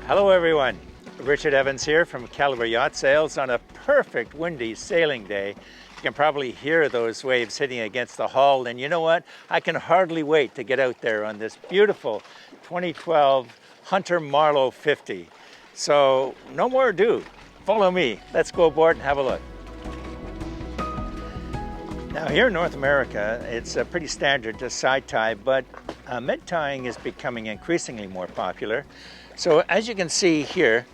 Hello everyone, Richard Evans here from Calibre Yacht Sales on a perfect windy sailing day. You can probably hear those waves hitting against the hull, and you know what? I can hardly wait to get out there on this beautiful 2012 Hunter Marlow 50. So no more ado, follow me. Let's go aboard and have a look. Now here in North America, it's pretty standard to side tie, but med tying is becoming increasingly more popular. So as you can see here,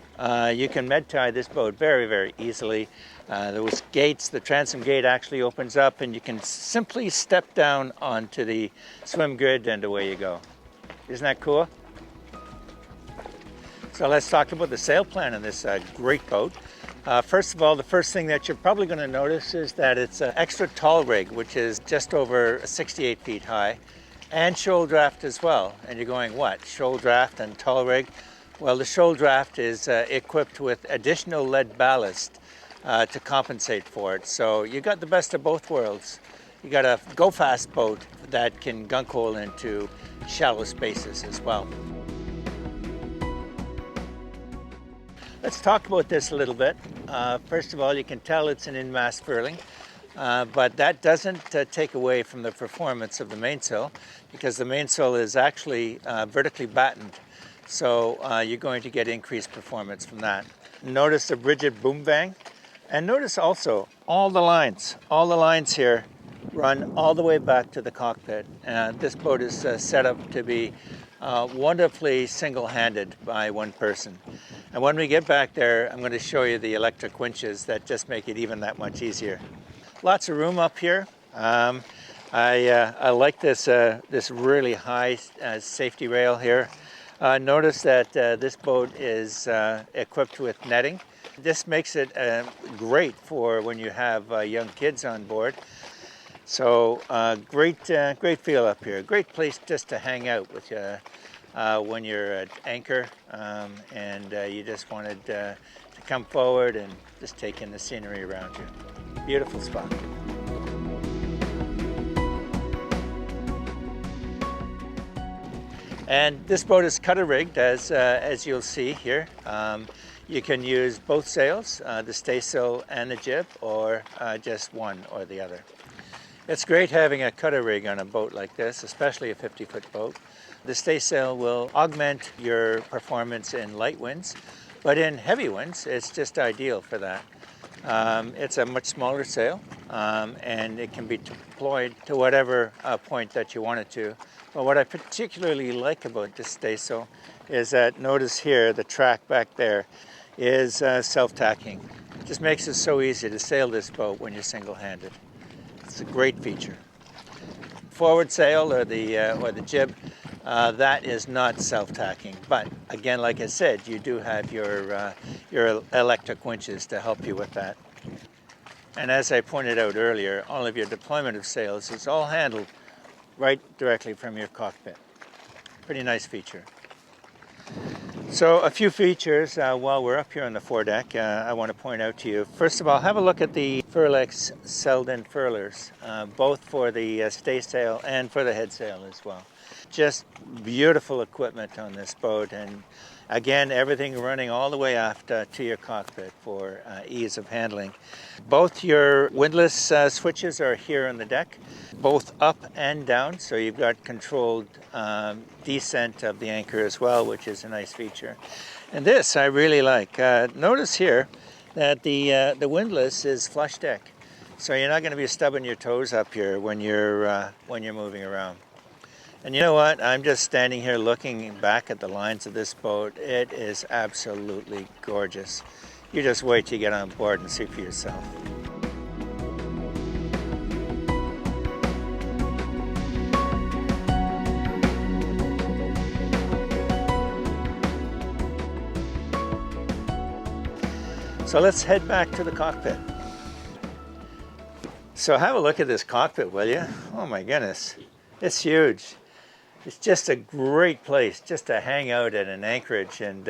you can med tie this boat very, very easily. Those gates, the transom gate actually opens up and you can simply step down onto the swim grid and away you go. Isn't that cool? So let's talk about the sail plan on this great boat. First of all, the first thing that you're probably going to notice is that it's an extra tall rig, which is just over 68 feet high, and shoal draft as well. And you're going, what? Shoal draft and tall rig? Well, the shoal draft is equipped with additional lead ballast to compensate for it. So you got the best of both worlds. You got a go-fast boat that can gunk hole into shallow spaces as well. Let's talk about this a little bit. First of all, you can tell it's an in-mast furling, but that doesn't take away from the performance of the mainsail, because the mainsail is actually vertically battened. So you're going to get increased performance from that. Notice the rigid boom bang, and notice also all the lines here run all the way back to the cockpit. This boat is set up to be wonderfully single-handed by one person. And when we get back there, I'm going to show you the electric winches that just make it even that much easier. Lots of room up here. I like this really high safety rail here. Notice that this boat is equipped with netting. This makes it great for when you have young kids on board. So great feel up here. Great place just to hang out with when you're at anchor and you just wanted to come forward and just take in the scenery around you. Beautiful spot. And this boat is cutter rigged, as you'll see here. You can use both sails, the staysail and the jib, or just one or the other. It's great having a cutter rig on a boat like this, especially a 50-foot boat. The staysail will augment your performance in light winds, but in heavy winds, it's just ideal for that. It's a much smaller sail, and it can be deployed to whatever point that you want it to. But what I particularly like about this staysail is that, notice here, the track back there is self-tacking. It just makes it so easy to sail this boat when you're single-handed. It's a great feature. Forward sail or the jib, that is not self-tacking. But again, like I said, you do have your electric winches to help you with that. And as I pointed out earlier, all of your deployment of sails is all handled right directly from your cockpit. Pretty nice feature. So a few features while we're up here on the foredeck I want to point out to you. First of all, have a look at the Furlex Selden furlers, both for the staysail and for the headsail as well. Just beautiful equipment on this boat, and again, everything running all the way aft to your cockpit for ease of handling. Both your windlass switches are here on the deck, both up and down, so you've got controlled descent of the anchor as well, which is a nice feature. And this I really like. Notice here that the windlass is flush deck, so you're not going to be stubbing your toes up here when you're moving around. And you know what? I'm just standing here looking back at the lines of this boat. It is absolutely gorgeous. You just wait till you get on board and see for yourself. So let's head back to the cockpit. So have a look at this cockpit, will you? Oh my goodness, it's huge. It's just a great place just to hang out at an anchorage, and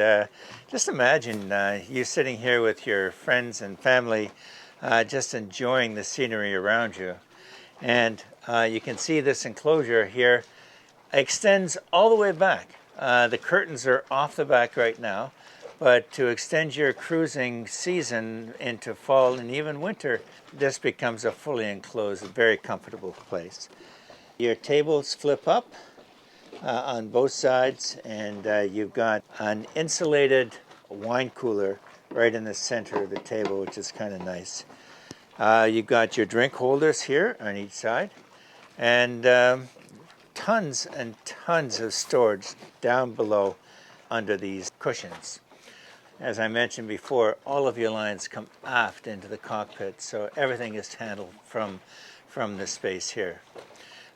just imagine you sitting here with your friends and family just enjoying the scenery around you. And you can see this enclosure here extends all the way back The curtains are off the back right now, but to extend your cruising season into fall and even winter, this becomes a fully enclosed, very comfortable place. Your tables flip up on both sides, and you've got an insulated wine cooler right in the center of the table, which is kind of nice. You've got your drink holders here on each side, and tons and tons of storage down below under these cushions. As I mentioned before, all of your lines come aft into the cockpit, so everything is handled from this space here.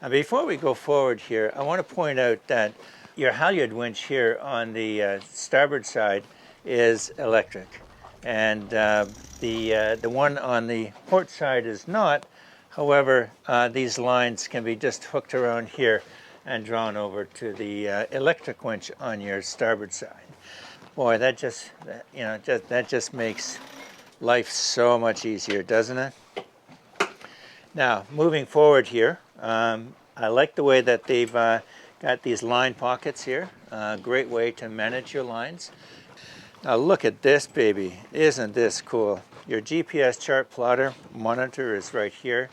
And before we go forward here, I want to point out that your halyard winch here on the starboard side is electric, and the one on the port side is not. However, these lines can be just hooked around here and drawn over to the electric winch on your starboard side. Boy, that just makes life so much easier, doesn't it? Now, moving forward here, I like the way that they've got these line pockets here. Great way to manage your lines. Now look at this baby. Isn't this cool? Your GPS chart plotter monitor is right here.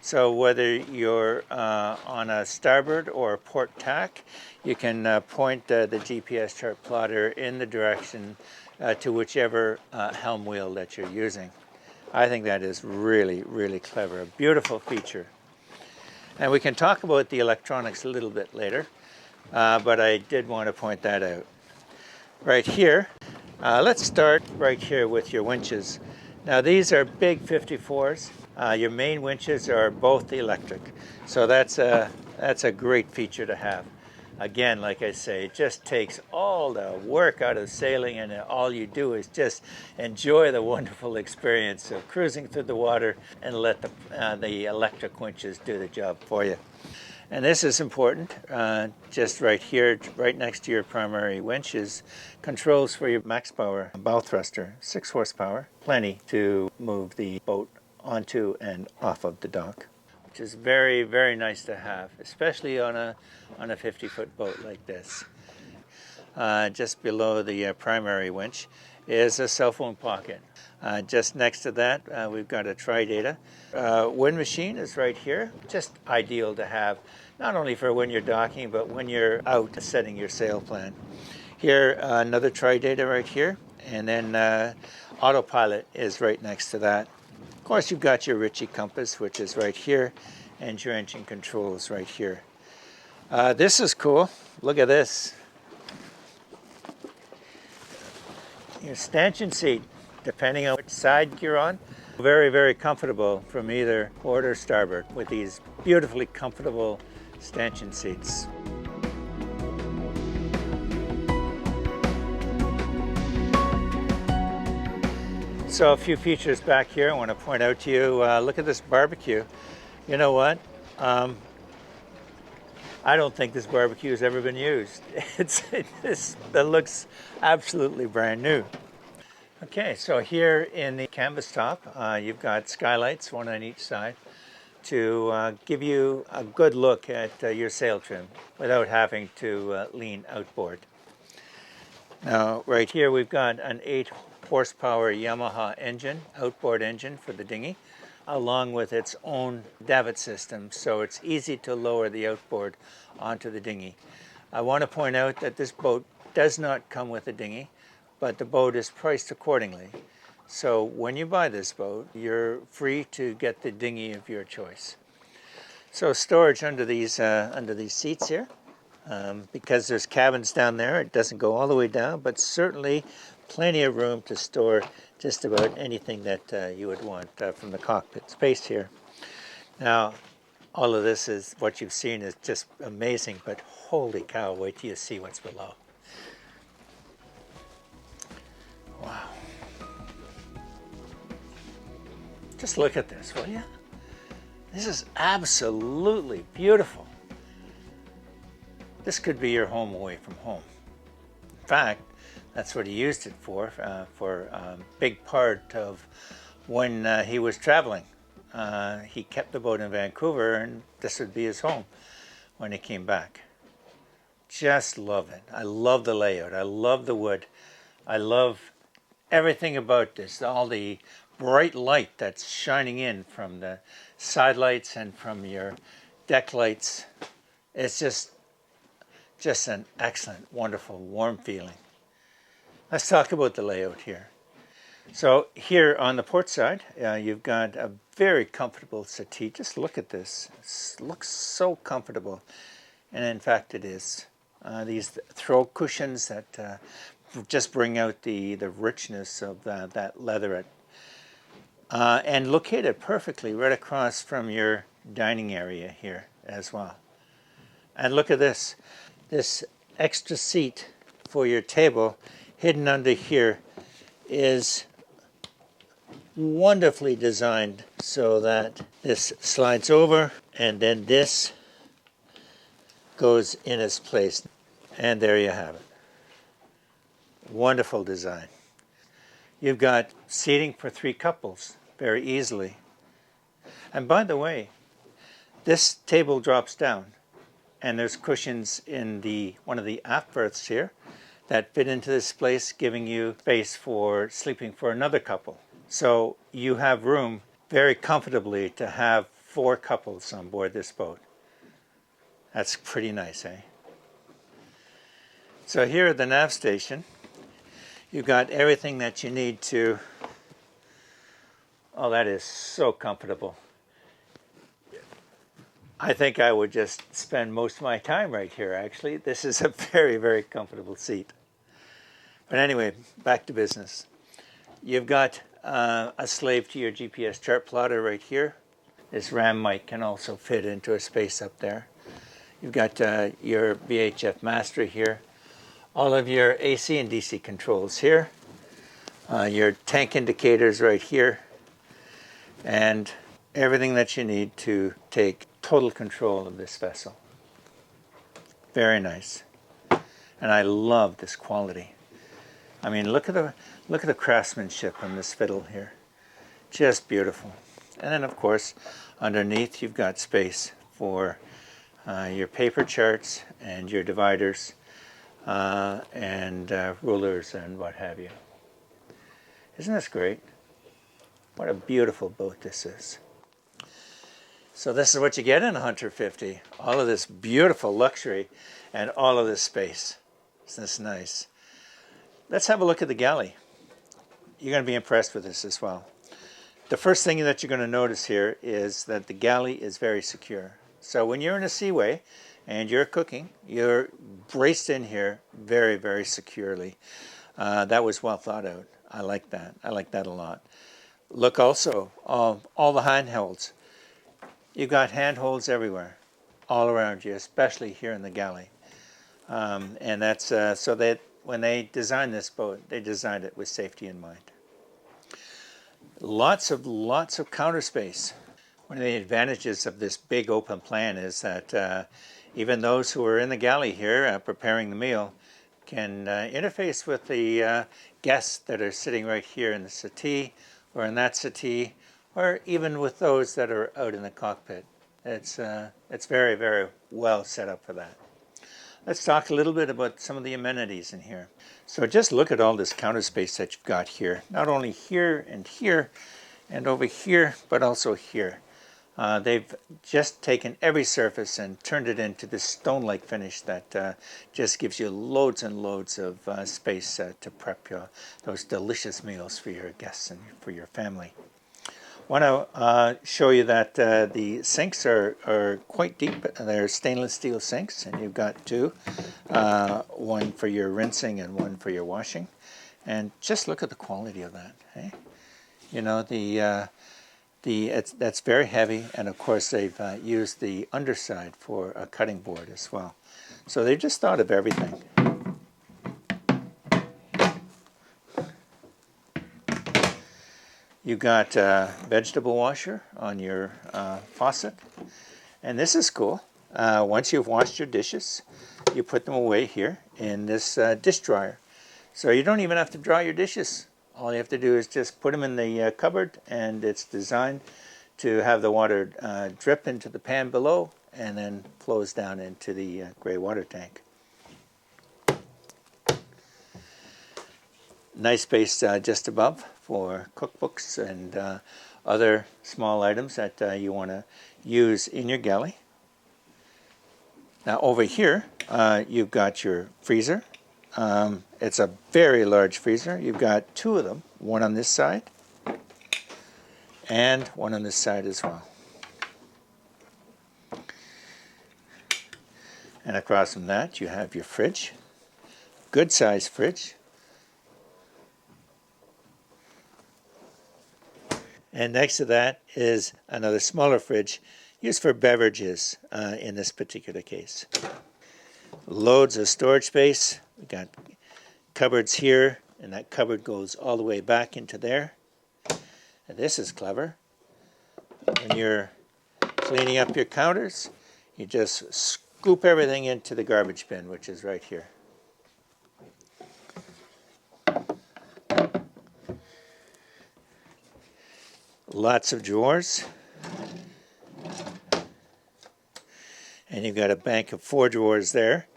So whether you're on a starboard or a port tack, you can point the GPS chart plotter in the direction to whichever helm wheel that you're using. I think that is really, really clever. A beautiful feature. And we can talk about the electronics a little bit later, but I did want to point that out. Right here, let's start right here with your winches. Now these are big 54s. Your main winches are both electric, so that's a great feature to have. Again, like I say, it just takes all the work out of sailing, and all you do is just enjoy the wonderful experience of cruising through the water and let the electric winches do the job for you. And this is important. Just right here, right next to your primary winch, is controls for your max power bow thruster, 6 horsepower, plenty to move the boat onto and off of the dock, which is very, very nice to have, especially on a 50-foot boat like this. Just below the primary winch is a cell phone pocket. Just next to that, we've got a tri-data. Wind machine is right here. Just ideal to have, not only for when you're docking, but when you're out setting your sail plan. Here, another tri-data right here, and then autopilot is right next to that. Of course, you've got your Ritchie compass, which is right here, and your engine controls right here. This is cool. Look at this. Your stanchion seat, depending on which side you're on, very, very comfortable from either port or starboard with these beautifully comfortable stanchion seats. So a few features back here I want to point out to you. Look at this barbecue. You know what? I don't think this barbecue has ever been used. It looks absolutely brand new. Okay, so here in the canvas top, you've got skylights, one on each side, to give you a good look at your sail trim without having to lean outboard. Now, right here we've got an 8 horsepower Yamaha engine, outboard engine for the dinghy, along with its own davit system, so it's easy to lower the outboard onto the dinghy. I want to point out that this boat does not come with a dinghy, but the boat is priced accordingly. So when you buy this boat, you're free to get the dinghy of your choice. So storage under these seats here, because there's cabins down there, it doesn't go all the way down, but certainly plenty of room to store just about anything that you would want from the cockpit space here. Now, all of this is what you've seen is just amazing, but holy cow, wait till you see what's below. Wow. Just look at this, will you? This is absolutely beautiful. This could be your home away from home. In fact, that's what he used it for a big part of when he was traveling. He kept the boat in Vancouver, and this would be his home when he came back. just love it. I love the layout. I love the wood. I love everything about this. All the bright light that's shining in from the side lights and from your deck lights. It's just an excellent, wonderful, warm feeling. Let's talk about the layout here. So here on the port side, you've got a very comfortable settee. Just look at this. It looks so comfortable. And in fact, it is. These throw cushions that just bring out the richness of that leatherette. And located perfectly right across from your dining area here as well. And look at this. This extra seat for your table hidden under here is wonderfully designed so that this slides over and then this goes in its place. And there you have it. Wonderful design. You've got seating for 3 couples very easily. And by the way, this table drops down and there's cushions in one of the aft berths here that fit into this place, giving you space for sleeping for another couple. So you have room very comfortably to have 4 couples on board this boat. That's pretty nice, eh? So here at the nav station, you've got everything that you need to... Oh, that is so comfortable. I think I would just spend most of my time right here, actually. This is a very, very comfortable seat. But anyway, back to business. You've got a slave to your GPS chart plotter right here. This RAM mic can also fit into a space up there. You've got your VHF master here. All of your AC and DC controls here. Your tank indicators right here. And everything that you need to take total control of this vessel. Very nice. And I love this quality. I mean, look at the craftsmanship on this fiddle here. Just beautiful. And then of course, underneath you've got space for your paper charts and your dividers and rulers and what have you. Isn't this great? What a beautiful boat this is. So this is what you get in a Hunter 50. All of this beautiful luxury and all of this space. Isn't this nice? Let's have a look at the galley. You're going to be impressed with this as well. The first thing that you're going to notice here is that the galley is very secure. So when you're in a seaway and you're cooking, you're braced in here very, very securely. That was well thought out. I like that. I like that a lot. Look also, all the handholds. You've got handholds everywhere, all around you, especially here in the galley. And that's so that when they designed this boat, they designed it with safety in mind. Lots of counter space. One of the advantages of this big open plan is that even those who are in the galley here preparing the meal can interface with the guests that are sitting right here in the settee or in that settee, or even with those that are out in the cockpit. It's very, very well set up for that. Let's talk a little bit about some of the amenities in here. So just look at all this counter space that you've got here. Not only here and over here, but also here. They've just taken every surface and turned it into this stone-like finish that just gives you loads and loads of space to prep those delicious meals for your guests and for your family. I want to show you that the sinks are quite deep. They're stainless steel sinks, and you've got 2, one for your rinsing and one for your washing. And just look at the quality of that. Eh? You know, that's very heavy, and of course they've used the underside for a cutting board as well. So they've just thought of everything. You've got a vegetable washer on your faucet, and this is cool. Once you've washed your dishes, you put them away here in this dish dryer. So you don't even have to dry your dishes. All you have to do is just put them in the cupboard, and it's designed to have the water drip into the pan below and then flows down into the gray water tank. Nice space just above for cookbooks and other small items that you want to use in your galley. Now over here, you've got your freezer. It's a very large freezer. You've got two of them, one on this side and one on this side as well. And across from that, you have your fridge. Good size fridge. And next to that is another smaller fridge used for beverages in this particular case. Loads of storage space. We got cupboards here, and that cupboard goes all the way back into there. And this is clever. When you're cleaning up your counters, you just scoop everything into the garbage bin, which is right here. Lots of drawers. And you've got a bank of 4 drawers there.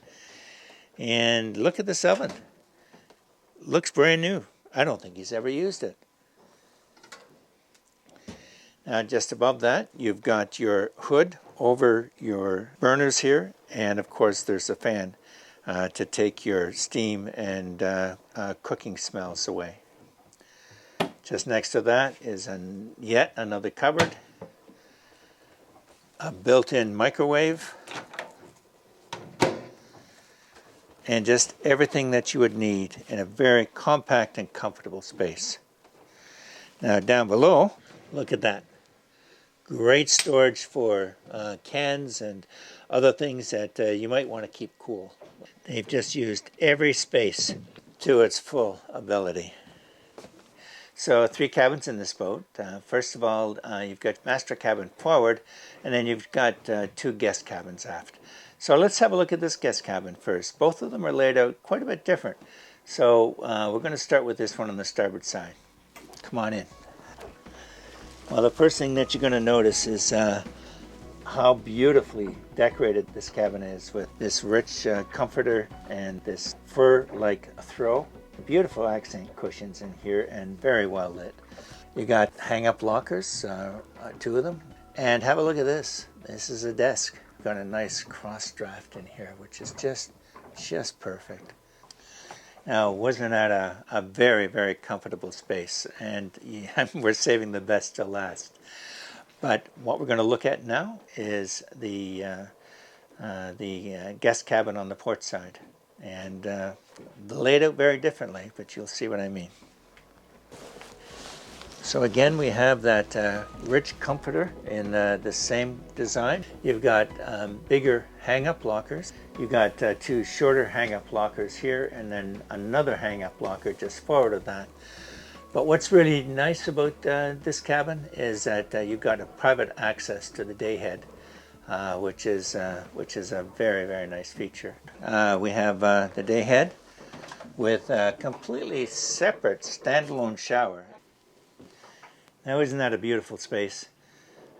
And look at this oven. Looks brand new. I don't think he's ever used it. Now just above that, you've got your hood over your burners here. And of course there's a fan to take your steam and cooking smells away. Just next to that is yet another cupboard, a built-in microwave, and just everything that you would need in a very compact and comfortable space. Now down below, look at that. Great storage for cans and other things that you might want to keep cool. They've just used every space to its full ability. So 3 cabins in this boat. First of all, you've got master cabin forward, and then you've got 2 guest cabins aft. So let's have a look at this guest cabin first. Both of them are laid out quite a bit different. So we're going to start with this one on the starboard side. Come on in. Well, the first thing that you're going to notice is how beautifully decorated this cabin is with this rich comforter and this fur-like throw. Beautiful accent cushions in here and very well lit. You got hang-up lockers, 2 of them. And have a look at this. This is a desk. Got a nice cross draft in here, which is just perfect. Now, wasn't that a very, very comfortable space? And we're saving the best to last. But what we're going to look at now is the guest cabin on the port side. And laid out very differently, but you'll see what I mean. So again, we have that rich comforter in the same design. You've got bigger hang-up lockers. You've got 2 shorter hang-up lockers here, and then another hang-up locker just forward of that. But what's really nice about this cabin is that you've got a private access to the day head. Which is a very, very nice feature. We have the day head with a completely separate standalone shower. Now, isn't that a beautiful space?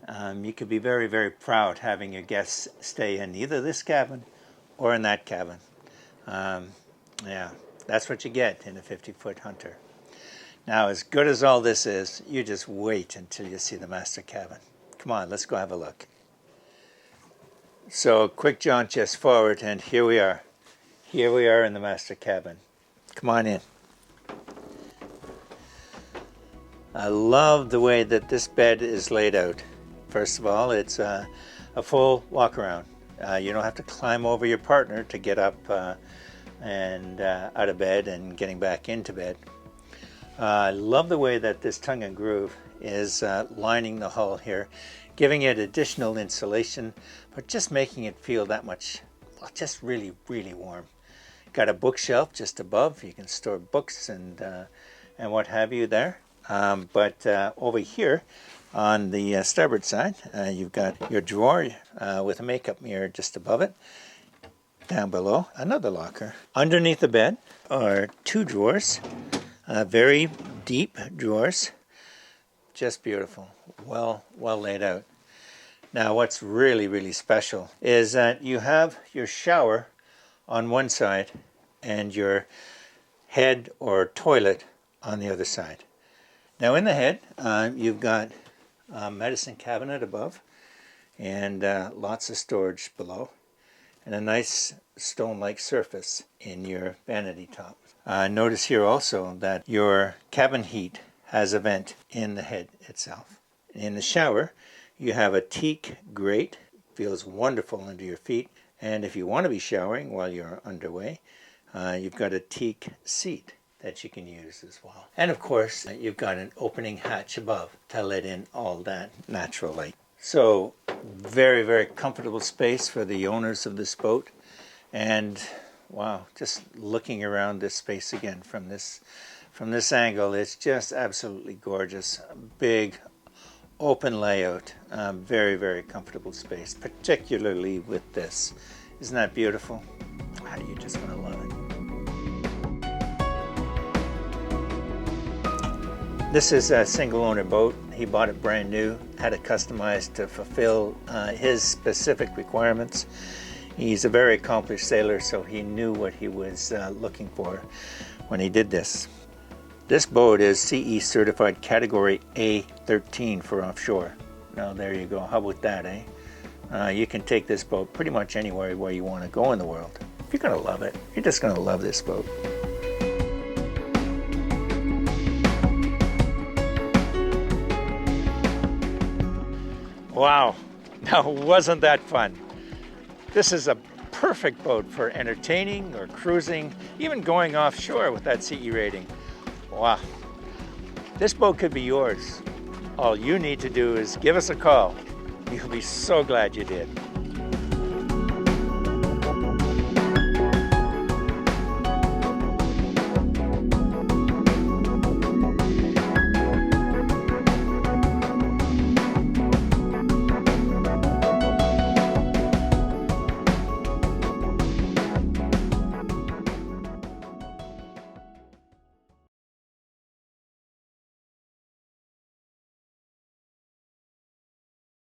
You could be very, very proud having your guests stay in either this cabin or in that cabin. Yeah, that's what you get in a 50-foot Hunter. Now, as good as all this is, you just wait until you see the master cabin. Come on, let's go have a look. So, quick jaunt just forward, and here we are. Here we are in the master cabin. Come on in. I love the way that this bed is laid out. First of all, it's a full walk around. You don't have to climb over your partner to get up and out of bed and getting back into bed. I love the way that this tongue and groove is lining the hull here, giving it additional insulation, but just making it feel that much, well, just really, really warm. Got a bookshelf just above. You can store books and what have you there. But over here on the starboard side, you've got your drawer with a makeup mirror just above it. Down below, another locker. Underneath the bed are 2 drawers, very deep drawers. Just beautiful, well laid out. Now what's really, really special is that you have your shower on one side and your head or toilet on the other side. Now in the head, you've got a medicine cabinet above and lots of storage below, and a nice stone-like surface in your vanity top. Notice here also that your cabin heat has a vent in the head itself. In the shower, you have a teak grate. Feels wonderful under your feet. And if you want to be showering while you're underway, you've got a teak seat that you can use as well. And of course, you've got an opening hatch above to let in all that natural light. So very, very comfortable space for the owners of this boat. And wow, just looking around this space again from this angle, it's just absolutely gorgeous. Big open layout, very, very comfortable space, particularly with this. Isn't that beautiful? You're just going to love it. This is a single owner boat. He bought it brand new, had it customized to fulfill his specific requirements. He's a very accomplished sailor, so he knew what he was looking for when he did this. This boat is CE certified category A13 for offshore. Now there you go. How about that, eh? You can take this boat pretty much anywhere where you want to go in the world. You're going to love it. You're just going to love this boat. Wow, now wasn't that fun? This is a perfect boat for entertaining or cruising, even going offshore with that CE rating. Wow, this boat could be yours. All you need to do is give us a call. You'll be so glad you did.